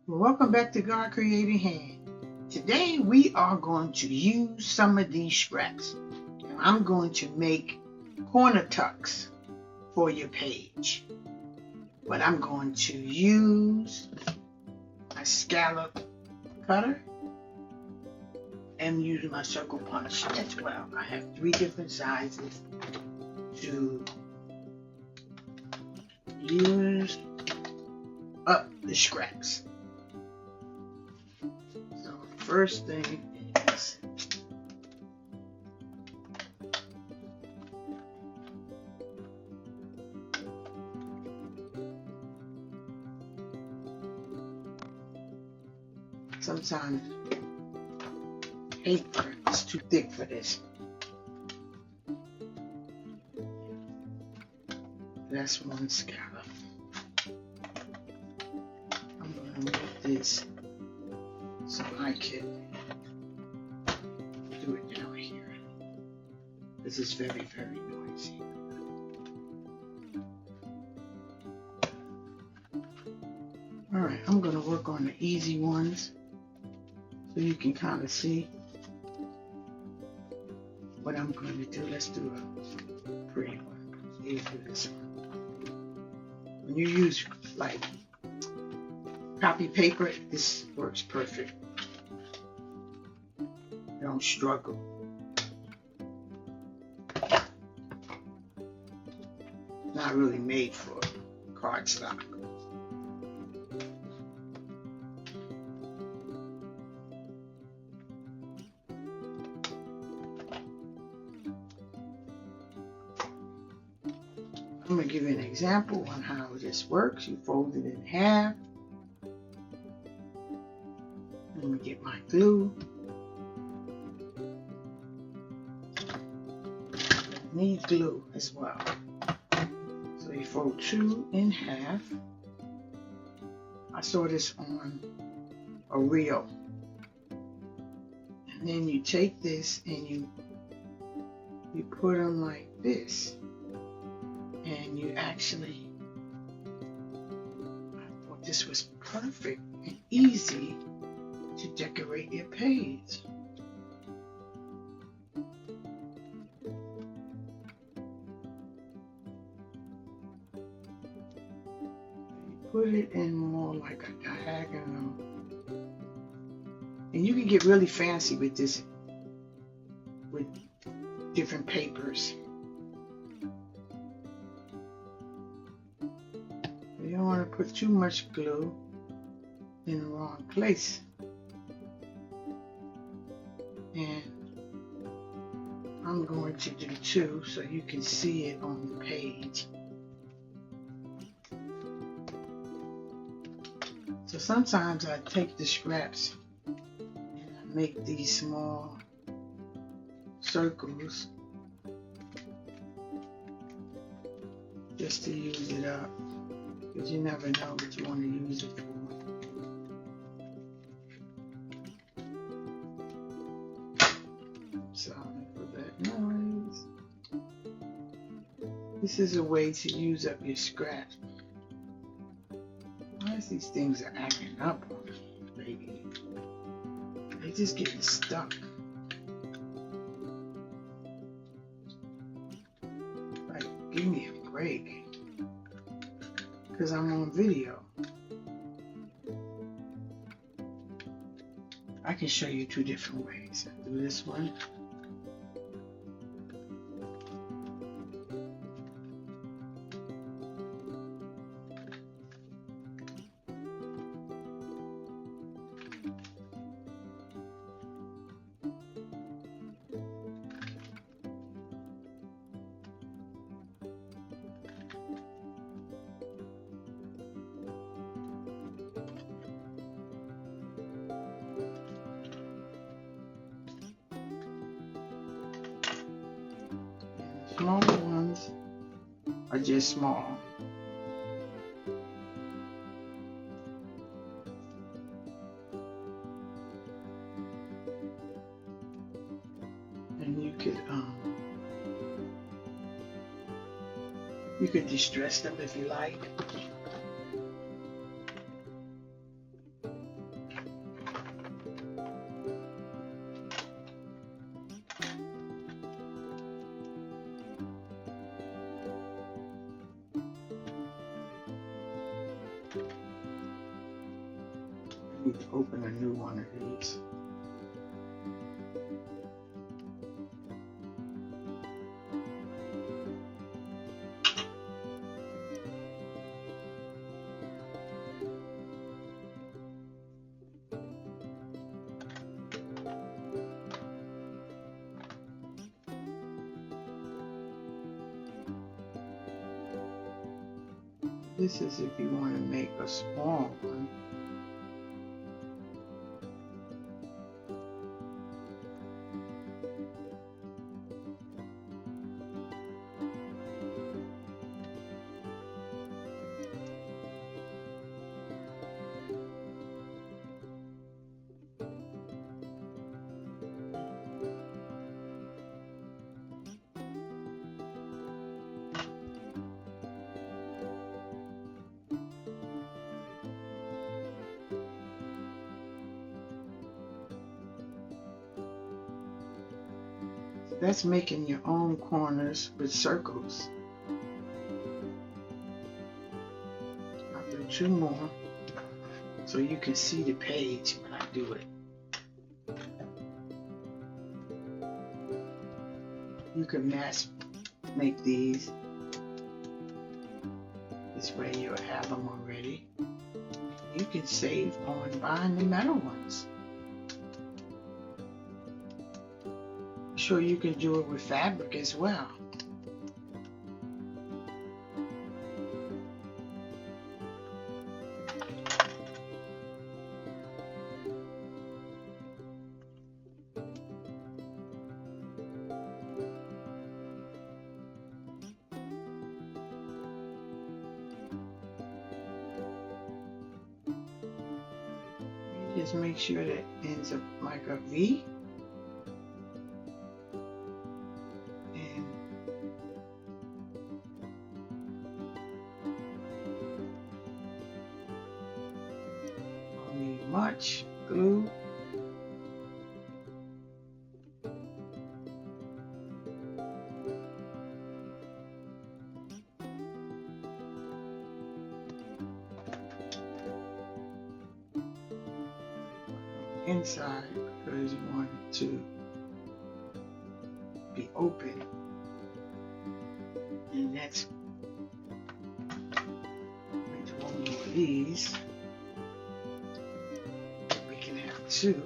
Welcome back to God Created Hand. Today we are going to use some of these scraps. I'm going to make corner tucks for your page. But I'm going to use a scallop cutter and use my circle punch as well. I have 3 different sizes to use up the scraps. So first thing is sometimes paper is too thick for this. That's one scallop. I'm going to move this so I can do it down here. This is very, very noisy. Alright, I'm going to work on the easy ones so you can kind of see what I'm going to do. Let's do a pretty one. Let's do this one. When you use like copy paper, this works perfect. Don't struggle. Not really made for cardstock. I'm going to give you an example on how this works. You fold it in half. I'm going to get my glue. I need glue as well. So you fold 2 in half. I saw this on a reel. And then you take this and you put them like this. And you actually, I thought this was perfect and easy to decorate your page. You put it in more like a diagonal. And you can get really fancy with this, with different papers. You don't want to put too much glue in the wrong place. And I'm going to do 2 so you can see it on the page. So sometimes I take the scraps and I make these small circles just to use it up. Because you never know what you want to use it for. Sorry for that noise. This is a way to use up your scraps. Why is these things are acting up on me, baby? They're just getting stuck. Like, give me a break. Because I'm on video. I can show you 2 different ways. I'll do this one. Smaller ones are just small. And you could distress them if you like. need to open a new one of these. This is if you want to make a small one. That's making your own corners with circles. I'll do 2 more so you can see the page when I do it. You can make these. This way you'll have them already. You can save on buying the metal ones. Sure, you can do it with fabric as well. Just make sure that it ends up like a V. Much glue. Inside because you want it to be open, and that's one more of these. 2.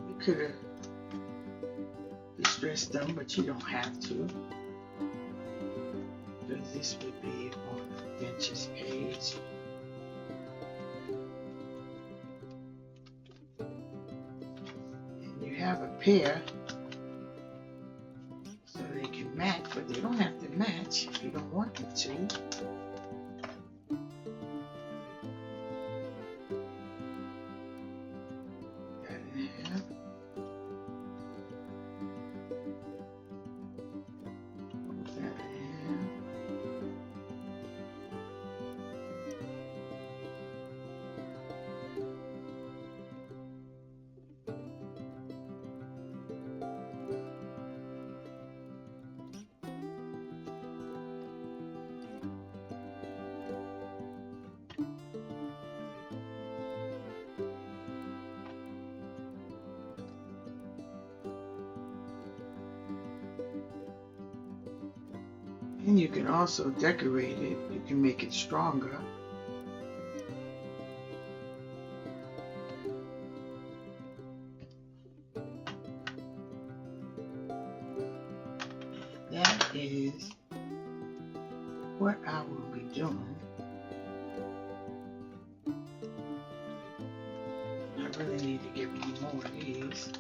We could have distressed them, but you don't have to, because this would be on Bench's page. And you have a pair so they can match, but they don't have to match if you don't want them to. Cut it in half. Fold that in half. And you can also decorate it. You can make it stronger. That is what I will be doing. I really need to get one more of these.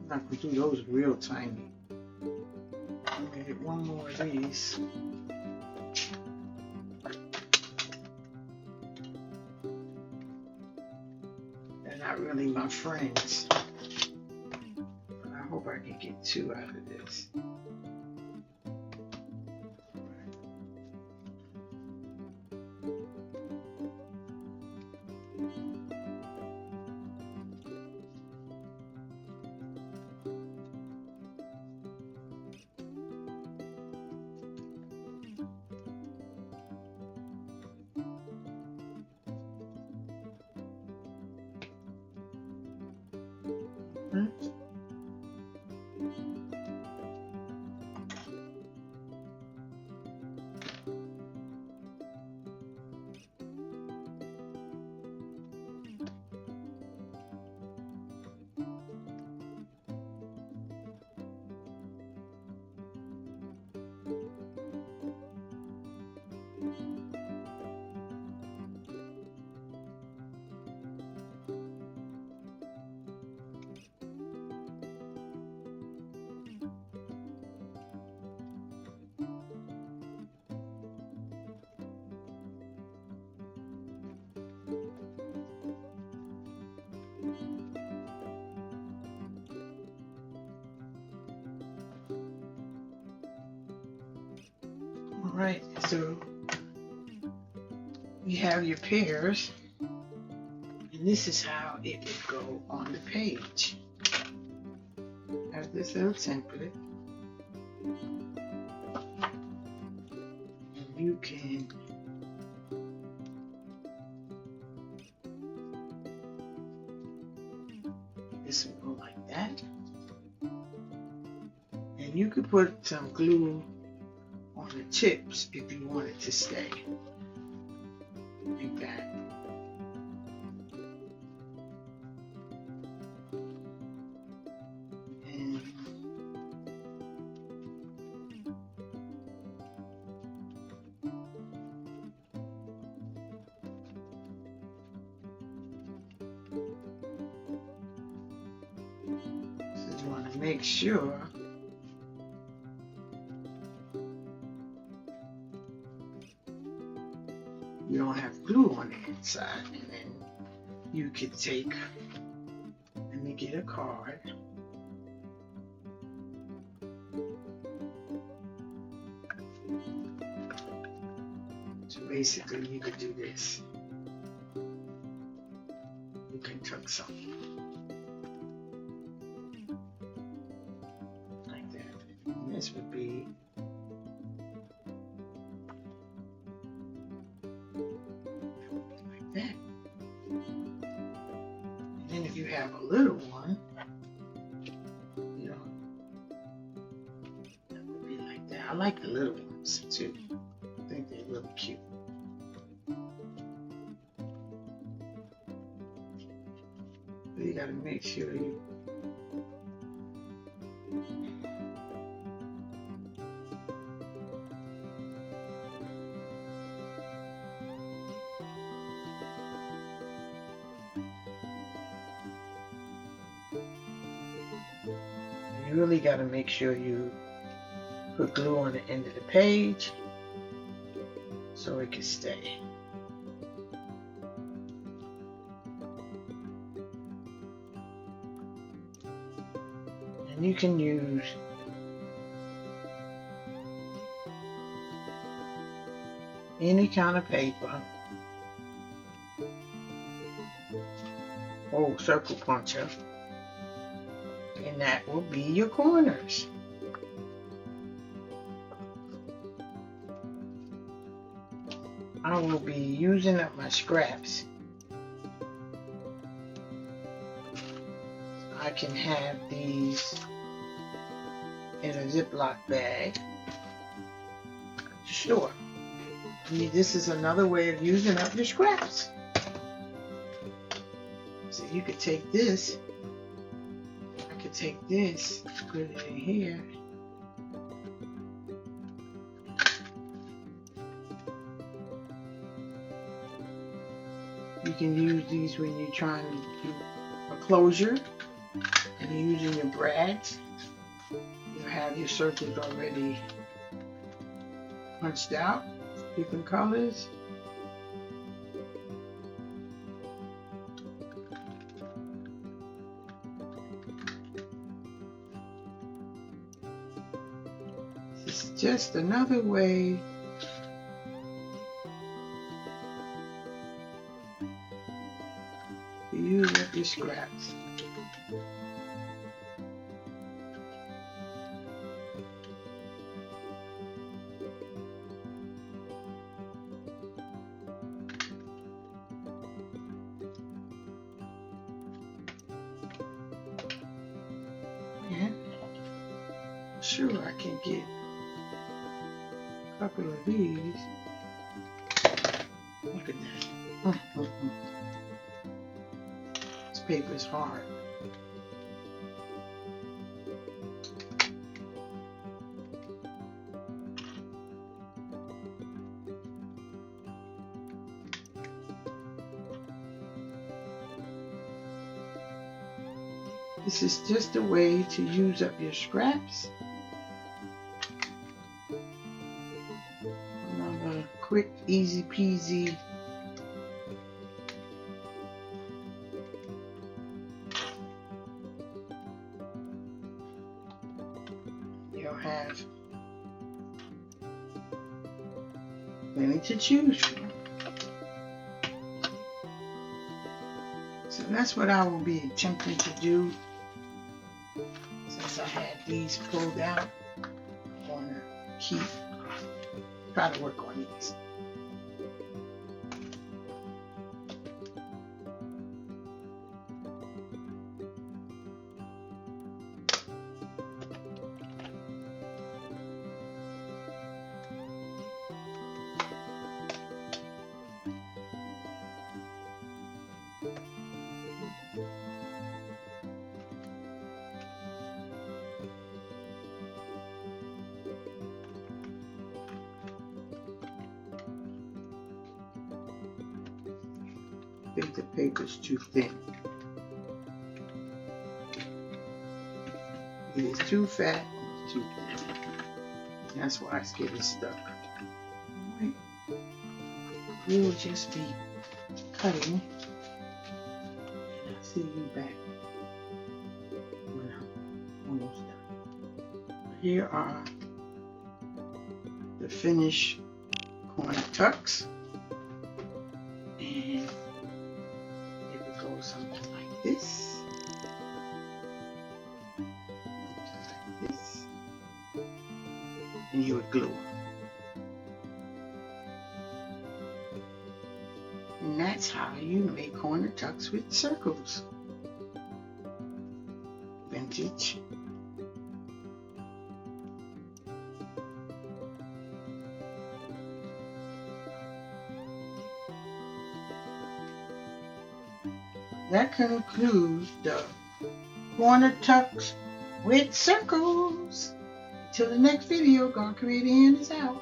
not gonna do those real tiny. I'm gonna get one more of these. They're not really my friends, but I hope I can get 2 out of this. Alright, so you have your pairs, and this is how it would go on the page. Have this little template, and you can this will go like that, and you could put some glue on the tips if you want it to stay like that. And so you want to make sure you don't have glue on the inside, and then you could take, let me get a card. So basically you could do this. You can tuck something like that. And this would be that. And then if you have a little one, you know, that would be like that. I like the little ones too. I think they're really cute. But you gotta make sure you really got to make sure you put glue on the end of the page so it can stay. And you can use any kind of paper. Oh, circle puncher. And that will be your corners. I will be using up my scraps. I can have these in a Ziploc bag. Sure. I mean, this is another way of using up your scraps. So you could take this. I could take this, put it in here. You can use these when you're trying to do a closure And using your brads, you have your circles already punched out, different colors. This is just another way to use up your scraps. And sure, I can get a couple of these. Look at that. This paper is hard. This is just a way to use up your scraps. Another quick, easy peasy you'll have plenty to choose from. So that's what I will be attempting to do. Since I had these pulled out, I'm going to try to work on these. I think the paper's too thin. It is too fat, it's too thin. That's why it's getting stuck. Alright. We'll just be cutting. And I'll see you back when I'm almost done. Here are the finished corner tucks. And it would go something like this. Something like this. And you would glue them. And that's how you make corner tucks with circles. Vintage. That concludes the corner tucks with circles. Till the next video, God Created Hand is out.